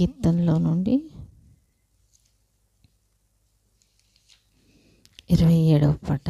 కీర్తనలో నుండి 27వ పాట.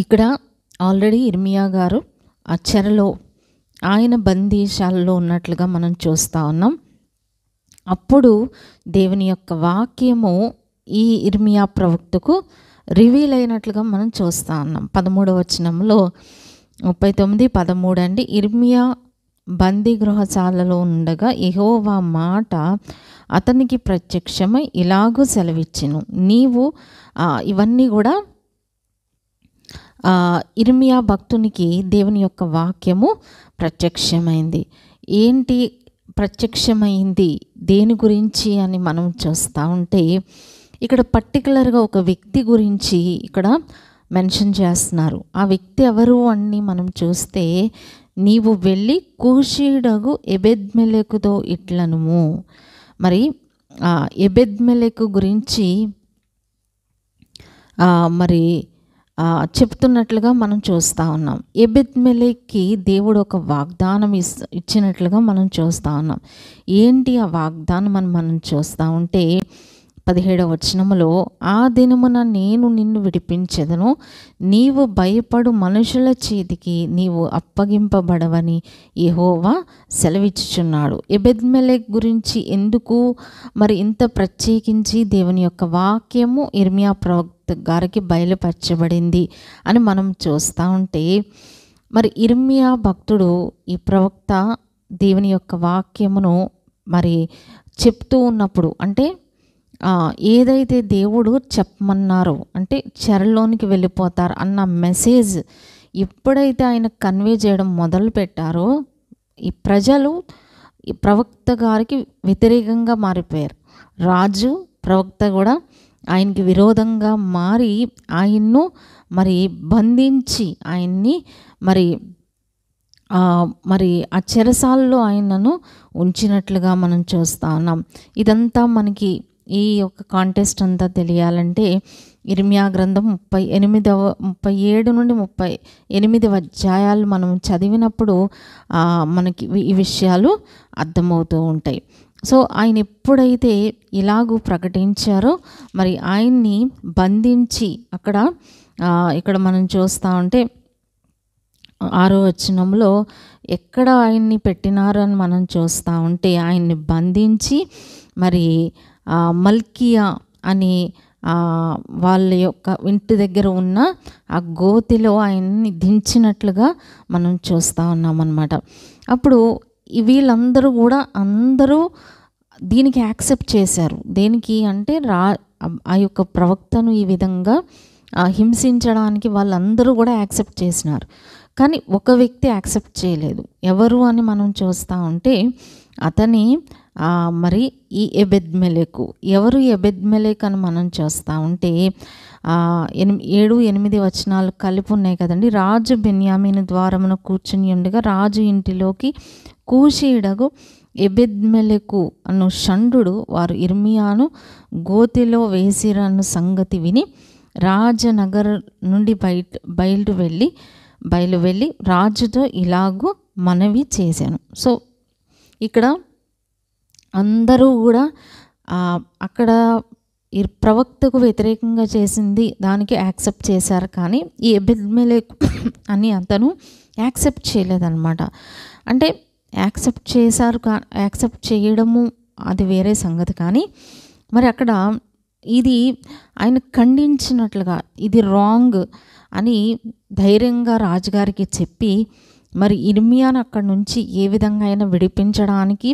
ఇక్కడ ఆల్రెడీ ఇర్మియా గారు ఆ చెరలో ఆయన బందీశాలలో ఉన్నట్లుగా మనం చూస్తూ ఉన్నాం. అప్పుడు దేవుని యొక్క వాక్యము ఈ ఇర్మియా ప్రవక్తకు రివీల్ అయినట్లుగా మనం చూస్తూ ఉన్నాం. 13వ వచనంలో 39:13 అండి. ఇర్మియా బందీ గృహశాలలో ఉండగా యెహోవా మాట అతనికి ప్రత్యక్షమై ఇలాగూ సెలవిచ్చెను, నీవు ఇవన్నీ కూడా ఇర్మియా భక్తునికి దేవుని యొక్క వాక్యము ప్రత్యక్షమైంది. ఏంటి ప్రత్యక్షమైంది, దేని గురించి అని మనం చూస్తూ ఉంటే ఇక్కడ పర్టికులర్గా ఒక వ్యక్తి గురించి ఇక్కడ మెన్షన్ చేస్తున్నారు. ఆ వ్యక్తి ఎవరు అని మనం చూస్తే, నీవు వెళ్ళి కూషీయుడగు ఎబెద్మెలెకుతో ఇట్లనుము. మరి ఎబెద్మెలెకు గురించి మరి చెప్తున్నట్లుగా మనం చూస్తూ ఉన్నాం. ఎబెద్మెలెక్కి దేవుడు ఒక వాగ్దానం ఇచ్చినట్లుగా మనం చూస్తూ ఉన్నాం. ఏంటి ఆ వాగ్దానం అని మనం చూస్తూ ఉంటే 17వ వచనములో, ఆ దినమున నేను నిన్ను విడిపించెదను, నీవు భయపడు మనుషుల చేతికి నీవు అప్పగింపబడవని యెహోవా సెలవిచ్చుచున్నాడు. ఎబెద్మెలెక్ గురించి ఎందుకు మరి ఇంత ప్రత్యేకించి దేవుని యొక్క వాక్యము ఇర్మియా ప్రవక్త గారికి బయలుపరచబడింది అని మనం చూస్తూ ఉంటే, మరి ఇర్మియా భక్తుడు, ఈ ప్రవక్త దేవుని యొక్క వాక్యమును మరి చెప్తూ ఉన్నప్పుడు, అంటే ఏదైతే దేవుడు చెప్పమన్నారో, అంటే చెరలోనికి వెళ్ళిపోతారు అన్న మెసేజ్ ఎప్పుడైతే ఆయన కన్వే చేయడం మొదలు పెట్టారో, ఈ ప్రజలు ఈ ప్రవక్త గారికి వ్యతిరేకంగా మారిపోయారు. రాజు ప్రవక్త కూడా ఆయనకి విరోధంగా మారి ఆయన్ను మరి బంధించి ఆయన్ని మరి ఆ చెరసాలలో ఆయనను ఉంచినట్లుగా మనం చూస్తూ ఉన్నాం. ఇదంతా మనకి ఈ యొక్క కాంటెస్ట్ అంతా తెలియాలంటే ఇర్మియా గ్రంథం 37 నుండి 38 అధ్యాయాలు మనం చదివినప్పుడు మనకి ఈ విషయాలు అర్థమవుతూ ఉంటాయి. సో ఆయన ఎప్పుడైతే ఇలాగూ ప్రకటించారో, మరి ఆయన్ని బంధించి ఇక్కడ మనం చూస్తూ ఉంటే 6వ వచనంలో ఎక్కడ ఆయన్ని పెట్టినారు అని మనం చూస్తూ ఉంటే, ఆయన్ని బంధించి మరి మల్కియా అని వాళ్ళ యొక్క ఇంటి దగ్గర ఉన్న ఆ గోతిలో ఆయన్ని దించినట్లుగా మనం చూస్తూ ఉన్నామన్నమాట. అప్పుడు వీళ్ళందరూ కూడా అందరూ దీనికి యాక్సెప్ట్ చేశారు. దేనికి అంటే ఆ యొక్క ప్రవక్తను ఈ విధంగా హింసించడానికి వాళ్ళందరూ కూడా యాక్సెప్ట్ చేసినారు. కానీ ఒక వ్యక్తి యాక్సెప్ట్ చేయలేదు. ఎవరు అని మనం చూస్తూ ఉంటే, అతని మరి ఈ ఎబెద్మెలెకు. ఎవరు ఎబెద్మెలెక్ అని మనం చూస్తూ ఉంటే 7, 8 వచనాలు కలిపి ఉన్నాయి కదండి. రాజు బెన్యామీను ద్వారమున కూర్చుని ఉండగా రాజు ఇంటిలోకి కూషీయుడగు ఎబెద్మెలెకు అను షండు వారు ఇర్మియాను గోతిలో వేసిరన్న సంగతి విని రాజనగర్ నుండి బయలు వెళ్ళి రాజుతో ఇలాగూ మనవి చేశాను. సో ఇక్కడ అందరూ కూడా అక్కడ ఈ ప్రవక్తకు వ్యతిరేకంగా చేసింది దానికి యాక్సెప్ట్ చేశారు. కానీ ఈ ఎబెద్మెలెక్ అని అతను యాక్సెప్ట్ చేయలేదన్నమాట. అంటే యాక్సెప్ట్ చేశారు, యాక్సెప్ట్ చేయడము అది వేరే సంగతి. కానీ మరి అక్కడ ఇది ఆయన ఖండించినట్లుగా ఇది రాంగ్ అని ధైర్యంగా రాజుగారికి చెప్పి మరి ఇర్మియాను అక్కడి నుంచి ఏ విధంగా అయినా విడిపించడానికి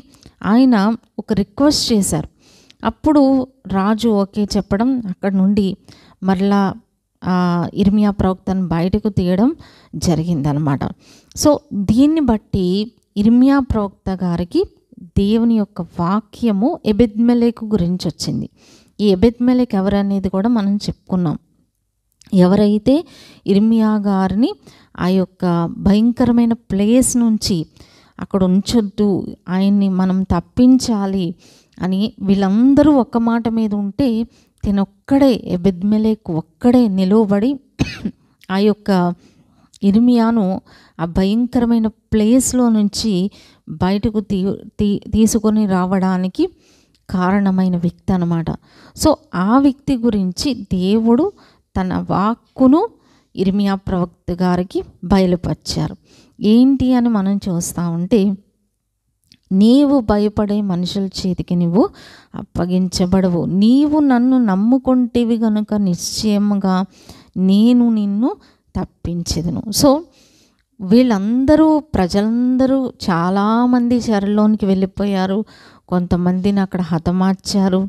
ఆయన ఒక రిక్వెస్ట్ చేశారు. అప్పుడు రాజు ఓకే చెప్పడం, అక్కడి నుండి మరలా ఇర్మియా ప్రవక్తను బయటకు తీయడం జరిగిందనమాట. సో దీన్ని బట్టి ఇర్మియా ప్రవక్త గారికి దేవుని యొక్క వాక్యము ఎబెద్మెలెకు గురించి వచ్చింది. ఈ ఎబెద్మెలెక్ ఎవరనేది కూడా మనం చెప్పుకున్నాం. ఎవరైతే ఇర్మియా గారిని ఆ యొక్క భయంకరమైన ప్లేస్ నుంచి అక్కడ ఉంచొద్దు, ఆయన్ని మనం తప్పించాలి అని వీళ్ళందరూ ఒక్క మాట మీద ఉంటే, తినొక్కడే ఎబెద్మెలెక్ ఒక్కడే నిలువబడి ఆ యొక్క ఇర్మియాను ఆ భయంకరమైన ప్లేస్లో నుంచి బయటకు తీసుకొని రావడానికి కారణమైన వ్యక్తి అన్నమాట. సో ఆ వ్యక్తి గురించి దేవుడు తన వాక్కును ఇర్మియా ప్రవక్త గారికి బయలుపరిచారు. ఏంటి అని మనం చూస్తూ ఉంటే, నీవు భయపడే మనుషుల చేతికి నువ్వు అప్పగించబడవు, నీవు నన్ను నమ్ముకుంటేవి కనుక నిశ్చయముగా నేను నిన్ను తప్పించెదను. సో వీళ్ళందరూ ప్రజలందరూ చాలామంది చెరలోనికి వెళ్ళిపోయారు. కొంతమందిని అక్కడ హతమార్చారు,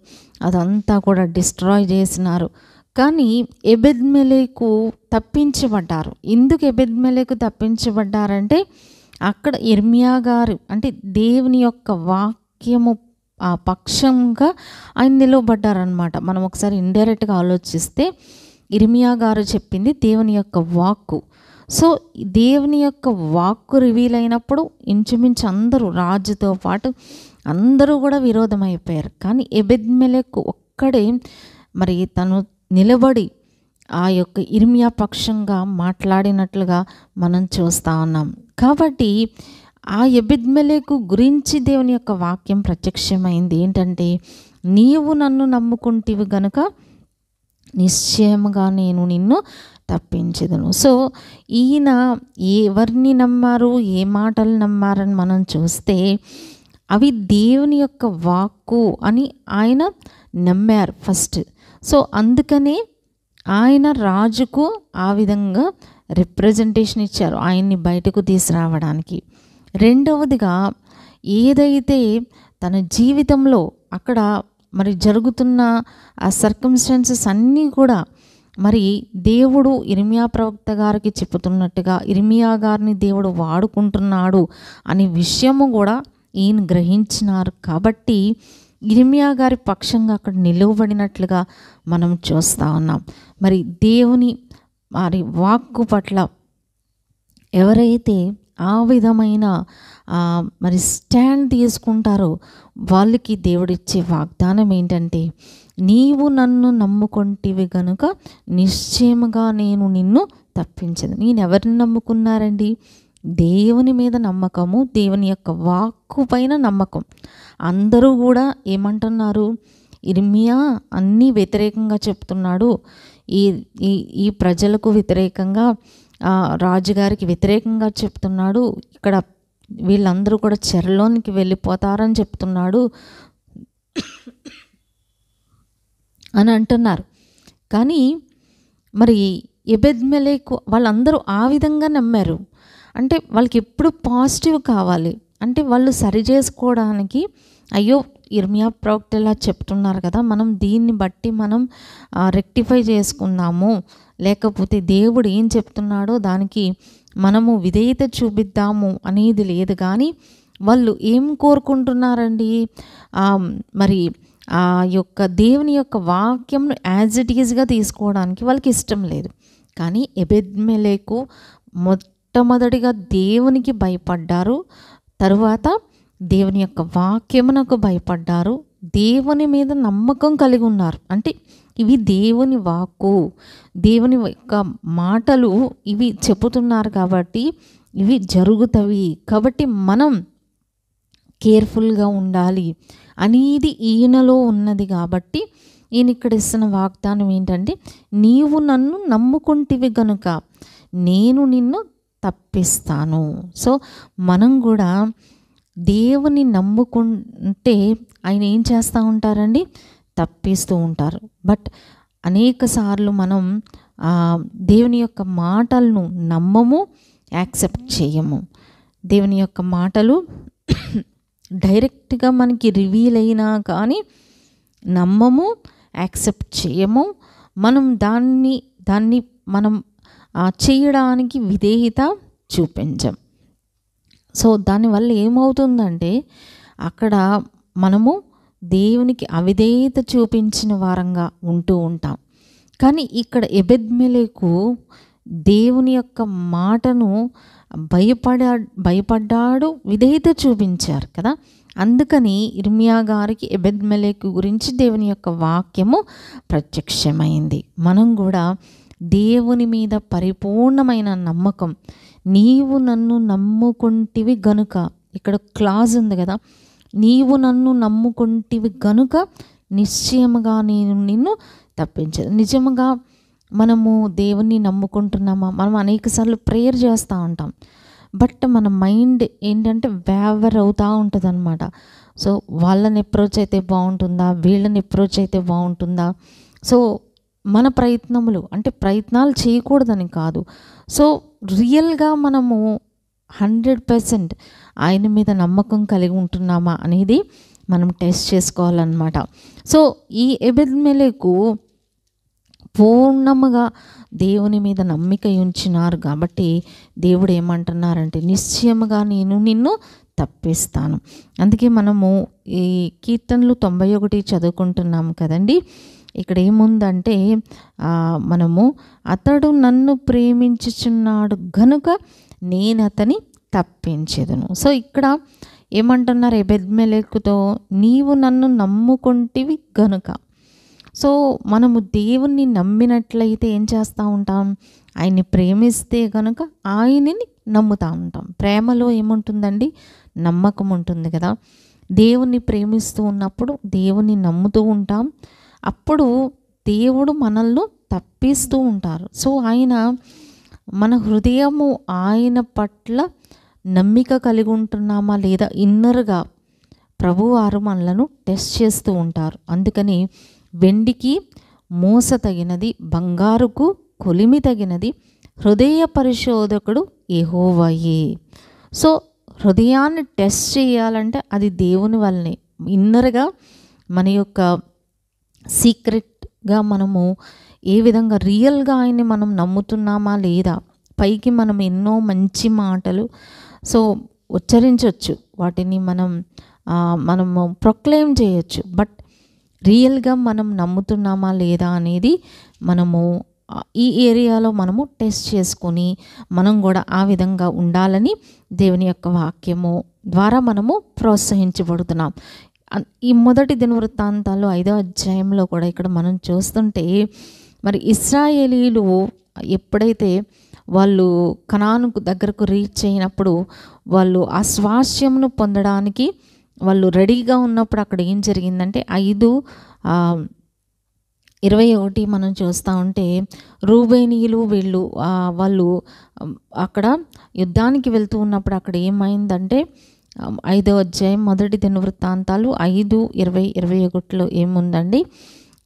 అదంతా కూడా డిస్ట్రాయ్ చేసినారు. కానీ ఎబెద్మెలెకు తప్పించబడ్డారు. ఎందుకు ఎబెద్మెలెకు తప్పించబడ్డారంటే, అక్కడ ఇర్మియా గారు అంటే దేవుని యొక్క వాక్యము పక్షంగా ఆయన నిలవబడ్డారనమాట. మనం ఒకసారి ఇండైరెక్ట్గా ఆలోచిస్తే ఇర్మియా గారు చెప్పింది దేవుని యొక్క వాక్కు. సో దేవుని యొక్క వాక్కు రివీల్ అయినప్పుడు ఇంచుమించు అందరూ రాజుతో పాటు అందరూ కూడా విరోధం అయిపోయారు. కానీ ఎబెద్మెలెకు ఒక్కడే మరి తను నిలబడి ఆ యొక్క ఇర్మియా పక్షంగా మాట్లాడినట్లుగా మనం చూస్తూ ఉన్నాం. కాబట్టి ఆ ఎబెద్మెలెకు గురించి దేవుని యొక్క వాక్యం ప్రత్యక్షమైంది ఏంటంటే, నీవు నన్ను నమ్ముకుంటివి గనుక నిశ్చయముగా నేను నిన్ను తప్పించెదను. సో ఈయన ఎవరిని నమ్మారు, ఏ మాటలు నమ్మారని మనం చూస్తే అవి దేవుని యొక్క వాక్కు అని ఆయన నమ్మారు ఫస్ట్. సో అందుకనే ఆయన రాజుకు ఆ విధంగా రిప్రజెంటేషన్ ఇచ్చారు ఆయన్ని బయటకు తీసుకురావడానికి. రెండవదిగా ఏదైతే తన జీవితంలో అక్కడ మరి జరుగుతున్న ఆ సర్కమ్స్టాన్సెస్ అన్నీ కూడా మరి దేవుడు ఇర్మియా ప్రవక్త గారికి చెప్పుతున్నట్టుగా ఇర్మియా గారిని దేవుడు వాడుకుంటున్నాడు అనే విషయము కూడా ఈయన గ్రహించినారు. కాబట్టి ఇర్మియా గారి పక్షంగా అక్కడ నిలువబడినట్లుగా మనం చూస్తూ ఉన్నాం. మరి దేవుని మరి వాక్కు పట్ల ఎవరైతే ఆ విధమైన మరి స్టాండ్ తీసుకుంటారో వాళ్ళకి దేవుడిచ్చే వాగ్దానం ఏంటంటే, నీవు నన్ను నమ్ముకుంటివి కనుక నిశ్చయముగా నేను నిన్ను తప్పించదు. నేను ఎవరిని నమ్ముకున్నారండి? దేవుని మీద నమ్మకము, దేవుని యొక్క వాక్కు పైన నమ్మకం. అందరూ కూడా ఏమంటున్నారు? ఇర్మియా అన్నీ వ్యతిరేకంగా చెప్తున్నాడు, ఈ ప్రజలకు వ్యతిరేకంగా రాజుగారికి వ్యతిరేకంగా చెప్తున్నాడు, ఇక్కడ వీళ్ళందరూ కూడా చెరలోనికి వెళ్ళిపోతారని చెప్తున్నాడు అని అంటున్నారు. కానీ మరి ఎబెద్మెలెకు వాళ్ళందరూ ఆ విధంగా నమ్మారు. అంటే వాళ్ళకి ఎప్పుడు పాజిటివ్ కావాలి. అంటే వాళ్ళు సరి చేసుకోవడానికి, అయ్యో ఇర్మియా ప్రవక్త ఇలా చెప్తున్నారు కదా, మనం దీన్ని బట్టి మనం రెక్టిఫై చేసుకుందాము, లేకపోతే దేవుడు ఏం చెప్తున్నాడో దానికి మనము విధేయత చూపిద్దాము అనేది లేదు. కానీ వాళ్ళు ఏం కోరుకుంటున్నారండి? మరి ఆ యొక్క దేవుని యొక్క వాక్యంను యాజ్ ఇట్ ఈజ్గా తీసుకోవడానికి వాళ్ళకి ఇష్టం లేదు. కానీ ఎబెద్మెలెకు మొట్టమొదటిగా దేవునికి భయపడ్డారు, తరువాత దేవుని యొక్క వాక్యమునకు భయపడ్డారు, దేవుని మీద నమ్మకం కలిగి ఉన్నారు. అంటే ఇవి దేవుని వాక్కు, దేవుని యొక్క మాటలు ఇవి చెబుతున్నారు కాబట్టి ఇవి జరుగుతవి, కాబట్టి మనం కేర్ఫుల్గా ఉండాలి అనేది ఈయనలో ఉన్నది. కాబట్టి ఈయన ఇక్కడ ఇస్తున్న వాగ్దానం ఏంటంటే, నీవు నన్ను నమ్ముకుంటివి గనుక నేను నిన్ను తప్పిస్తాను. సో మనం కూడా దేవుని నమ్ముకుంటే ఆయన ఏం చేస్తూ ఉంటారండి? తప్పిస్తూ ఉంటారు. బట్ అనేక సార్లు మనం దేవుని యొక్క మాటలను నమ్మము, యాక్సెప్ట్ చేయము. దేవుని యొక్క మాటలు డైరెక్ట్గా మనకి రివీల్ అయినా కానీ నమ్మము, యాక్సెప్ట్ చేయము. మనం దాన్ని మనం చేయడానికి విధేయత చూపించం. సో దానివల్ల ఏమవుతుందంటే అక్కడ మనము దేవునికి అవిధేయత చూపించిన వారంగా ఉంటూ ఉంటాం. కానీ ఇక్కడ ఎబెద్మెలెకు దేవుని యొక్క మాటను భయపడ్డాడు, విధేయత చూపించారు కదా. అందుకని ఇర్మియా గారికి ఎబెద్మెలెకు గురించి దేవుని యొక్క వాక్యము ప్రత్యక్షమైంది. మనం కూడా దేవుని మీద పరిపూర్ణమైన నమ్మకం, నీవు నన్ను నమ్ముకుంటివి గనుక, ఇక్కడ క్లాజ్ ఉంది కదా, నీవు నన్ను నమ్ముకుంటివి గనుక నిశ్చయముగా నేను నిన్ను తప్పించదు. నిజముగా మనము దేవుణ్ణి నమ్ముకుంటున్నామా? మనం అనేకసార్లు ప్రేయర్ చేస్తూ ఉంటాం, బట్ మన మైండ్ ఏంటంటే వేవర్ అవుతూ ఉంటుంది అనమాట. సో వాళ్ళని అప్రోచ్ అయితే బాగుంటుందా, వీళ్ళని అప్రోచ్ అయితే బాగుంటుందా? సో మన ప్రయత్నాలు చేయకూడదని కాదు. సో రియల్గా మనము 100% ఆయన మీద నమ్మకం కలిగి ఉంటున్నామా అనేది మనం టెస్ట్ చేసుకోవాలన్నమాట. సో ఈ ఎబెద్మెలెకు పూర్ణముగా దేవుని మీద నమ్మిక ఉంచినారు కాబట్టి దేవుడు ఏమంటున్నారంటే, నిశ్చయముగా నేను నిన్ను తప్పిస్తాను. అందుకే మనము ఈ కీర్తనలు 91 చదువుకుంటున్నాము కదండి. ఇక్కడ ఏముందంటే మనము అతడు నన్ను ప్రేమించుచున్నాడు గనుక నేను అతని తప్పించెదను. సో ఇక్కడ ఏమంటున్నారు ఎబెద్మెలెకుతో, నీవు నన్ను నమ్ముకొంటివి గనుక. సో మనము దేవుణ్ణి నమ్మినట్లయితే ఏం చేస్తూ ఉంటాం, ఆయన్ని ప్రేమిస్తే కనుక ఆయనని నమ్ముతూ ఉంటాం. ప్రేమలో ఏముంటుందండి, నమ్మకం ఉంటుంది కదా. దేవుణ్ణి ప్రేమిస్తూ ఉన్నప్పుడు దేవుణ్ణి నమ్ముతూ ఉంటాం, అప్పుడు దేవుడు మనల్ని తప్పిస్తూ ఉంటారు. సో ఆయన మన హృదయము ఆయన పట్ల నమ్మిక కలిగి ఉంటున్నామా లేదా ఇన్నర్గా ప్రభువారు మనలను టెస్ట్ చేస్తూ ఉంటారు. అందుకని వెండికి మోస తగినది, బంగారుకు కొలిమి తగినది హృదయ పరిశోధకుడు యెహోవాయే. సో హృదయాన్ని టెస్ట్ చేయాలంటే అది దేవుని వల్లనే. ఇన్నర్గా మన యొక్క సీక్రెట్గా మనము ఏ విధంగా రియల్గా ఆయన్ని మనం నమ్ముతున్నామా లేదా. పైకి మనం ఎన్నో మంచి మాటలు సో ఉచ్చరించవచ్చు, వాటిని మనము ప్రొక్లెయిమ్ చేయొచ్చు, బట్ రియల్గా మనం నమ్ముతున్నామా లేదా అనేది మనము ఈ ఏరియాలో మనము టెస్ట్ చేసుకొని మనం కూడా ఆ విధంగా ఉండాలని దేవుని యొక్క వాక్యము ద్వారా మనము ప్రోత్సహించబడుతున్నాం. ఈ మొదటి దినవృత్తాంతాలు 5వ అధ్యాయంలో కూడా ఇక్కడ మనం చూస్తుంటే, మరి ఇశ్రాయేలీలు ఎప్పుడైతే వాళ్ళు కనాను దగ్గరకు రీచ్ అయినప్పుడు వాళ్ళు ఆ స్వాస్యమును పొందడానికి వాళ్ళు రెడీగా ఉన్నప్పుడు అక్కడ ఏం జరిగిందంటే 5:21 మనం చూస్తూ ఉంటే, రూబేనీయులు వాళ్ళు అక్కడ యుద్ధానికి వెళ్తూ ఉన్నప్పుడు అక్కడ ఏమైందంటే 5వ అధ్యాయం మొదటి దినవృత్తాంతాలు 5:20-21లో ఏముందండి,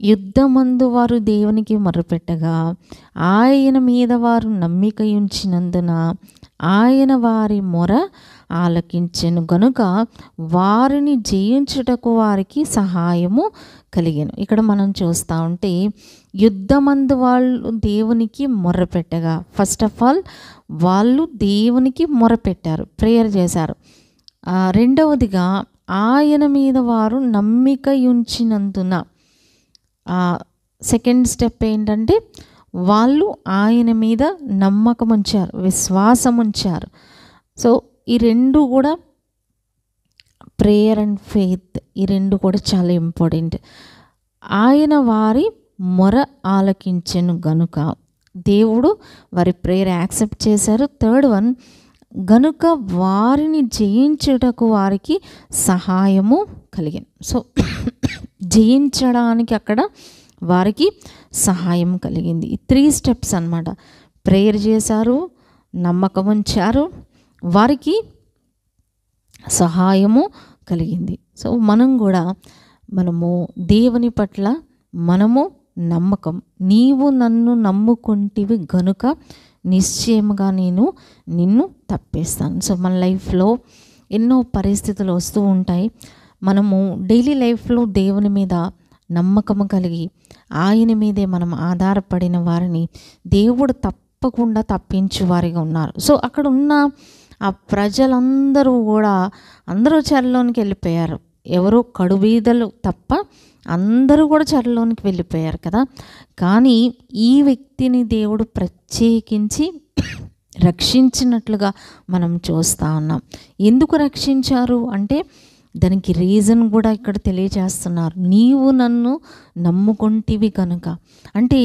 యుద్ధమందు వారు దేవునికి మొర్రపెట్టగా ఆయన మీద వారు నమ్మిక ఉంచినందున ఆయన వారి మొర ఆలకించెను గనుక వారిని జయించుటకు వారికి సహాయము కలిగెను. ఇక్కడ మనం చూస్తూ ఉంటే యుద్ధమందు వాళ్ళు దేవునికి మొర్రపెట్టగా, ఫస్ట్ ఆఫ్ ఆల్ వాళ్ళు దేవునికి మొరపెట్టారు, ప్రేయర్ చేశారు. రెండవదిగా ఆయన మీద వారు నమ్మిక ఉంచినందున, సెకండ్ స్టెప్ ఏంటంటే వాళ్ళు ఆయన మీద నమ్మకం ఉంచారు, విశ్వాసం ఉంచారు. సో ఈ రెండు కూడా ప్రేయర్ అండ్ ఫెయిత్, ఈ రెండు కూడా చాలా ఇంపార్టెంట్. ఆయన వారి మొర ఆలకించెను గనుక దేవుడు వారి ప్రేయర్ యాక్సెప్ట్ చేశారు. థర్డ్ వన్, గనుక వారిని జయించుటకు వారికి సహాయము కలిగింది. సో జయించడానికి అక్కడ వారికి సహాయం కలిగింది. ఈ 3 స్టెప్స్ అన్నమాట. ప్రేయర్ చేశారు, నమ్మకం ఉంచారు, వారికి సహాయము కలిగింది. సో మనము దేవుని పట్ల మనము నమ్మకం, నీవు నన్ను నమ్ముకుంటివి గనుక నిశ్చయముగా నేను నిన్ను తప్పిస్తాను. సో మన లైఫ్లో ఎన్నో పరిస్థితులు వస్తూ ఉంటాయి. మనము డైలీ లైఫ్లో దేవుని మీద నమ్మకము కలిగి ఆయన మీదే మనం ఆధారపడిన వారిని దేవుడు తప్పకుండా తప్పించు వారిగా ఉన్నారు. సో అక్కడ ఉన్న ఆ ప్రజలందరూ కూడా అందరూ చెరలోనికి వెళ్ళిపోయారు. ఎవరో కడుబీదలు తప్ప అందరూ కూడా చెరలోనికి వెళ్ళిపోయారు కదా. కానీ ఈ వ్యక్తిని దేవుడు ప్రత్యేకించి రక్షించినట్లుగా మనం చూస్తూ ఉన్నాం. ఎందుకు రక్షించారు అంటే దానికి రీజన్ కూడా ఇక్కడ తెలియజేస్తున్నారు. నీవు నన్ను నమ్ముకుంటివి కనుక, అంటే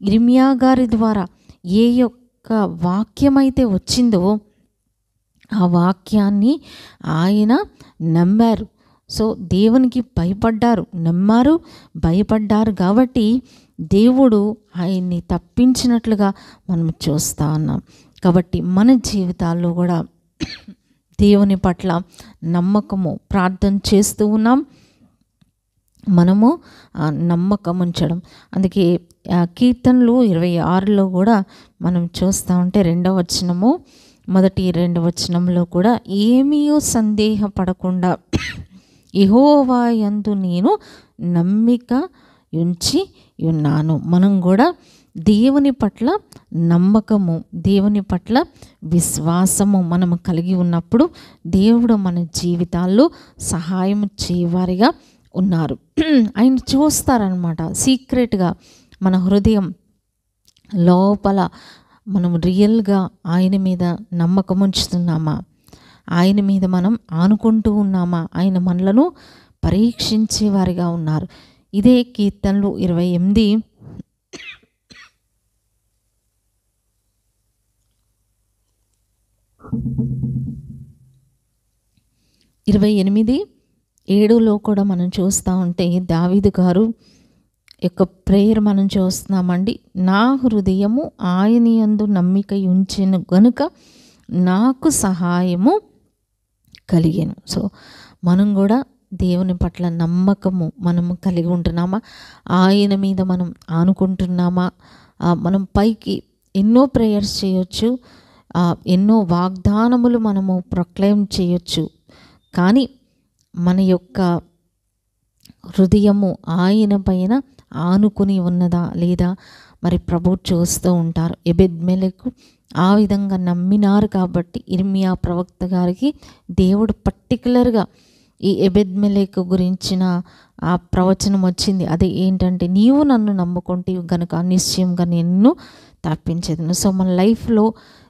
ఇర్మియా గారి ద్వారా ఏ యొక్క వాక్యమైతే వచ్చిందో ఆ వాక్యాన్ని ఆయన నమ్మారు. సో దేవునికి భయపడ్డారు, నమ్మారు, భయపడ్డారు కాబట్టి దేవుడు ఆయన్ని తప్పించినట్లుగా మనం చూస్తూ ఉన్నాం. కాబట్టి మన జీవితాల్లో కూడా దేవుని పట్ల నమ్మకము ప్రార్థన చేస్తూ ఉన్నాం, మనము నమ్మకం ఉంచడం. అందుకే కీర్తనలు 26లో కూడా మనం చూస్తూ ఉంటే 2వ వచనము, మొదటి 2వ వచనంలో కూడా ఏమీ సందేహపడకుండా యెహోవా యందు నేను నమ్మిక ఉంచి ఉన్నాను. మనం కూడా దేవుని పట్ల నమ్మకము, దేవుని పట్ల విశ్వాసము మనము కలిగి ఉన్నప్పుడు దేవుడు మన జీవితాల్లో సహాయం చేయవారిగా ఉన్నారు. ఆయన చూస్తారనమాట. సీక్రెట్గా మన హృదయం లోపల మనం రియల్గా ఆయన మీద నమ్మకం ఉంచుతున్నామా, ఆయన మీద మనం ఆనుకుంటూ ఉన్నామా, ఆయన మనలను పరీక్షించేవారిగా ఉన్నారు. ఇదే కీర్తనలు 28:7లో కూడా మనం చూస్తూ ఉంటే దావీదు గారు యొక్క ప్రేయర్ మనం చూస్తున్నామండి. నా హృదయము ఆయన యందు నమ్మిక ఉంచెను గనుక నాకు సహాయము కలిగెను. సో మనం కూడా దేవుని పట్ల నమ్మకము మనము కలిగి ఉంటున్నామా, ఆయన మీద మనం ఆనుకుంటున్నామా? మనం పైకి ఎన్నో ప్రేయర్స్ చేయొచ్చు, ఎన్నో వాగ్దానములు మనము ప్రొక్లైమ్ చేయొచ్చు, కానీ మన యొక్క హృదయము ఆయన పైన ఆనుకుని ఉన్నదా లేదా మరి ప్రభు చూస్తూ ఉంటారు. ఎబెద్మెలెకు ఆ విధంగా నమ్మినారు కాబట్టి ఇర్మియా ప్రవక్త గారికి దేవుడు పర్టికులర్గా ఈ ఎబెద్మెలెకు గురించిన ఆ ప్రవచనం వచ్చింది. అదే ఏంటంటే, నీవు నన్ను నమ్ముకుంటే గనుక నిశ్చయంగా నిన్ను తప్పించేదను. సో మన లైఫ్లో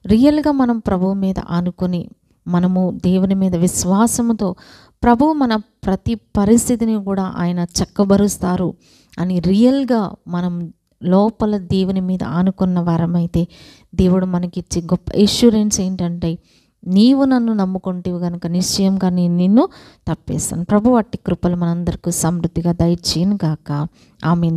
రియల్గా మనం ప్రభువు మీద ఆనుకొని మనము దేవుని మీద విశ్వాసముతో ప్రభువు మన ప్రతి పరిస్థితిని కూడా ఆయన చక్కబరుస్తారు అని రియల్గా మనం లోపల దేవుని మీద ఆనుకున్న వారమైతే దేవుడు మనకిచ్చే గొప్ప ఎష్యూరెన్స్ ఏంటంటే, నీవు నన్ను నమ్ముకుంటేవి కనుక నిశ్చయంగా నేను నిన్ను తప్పేస్తాను. ప్రభు అట్టి కృపలు మనందరికీ సమృద్ధిగా దయచేయును గాక. ఆమేన్.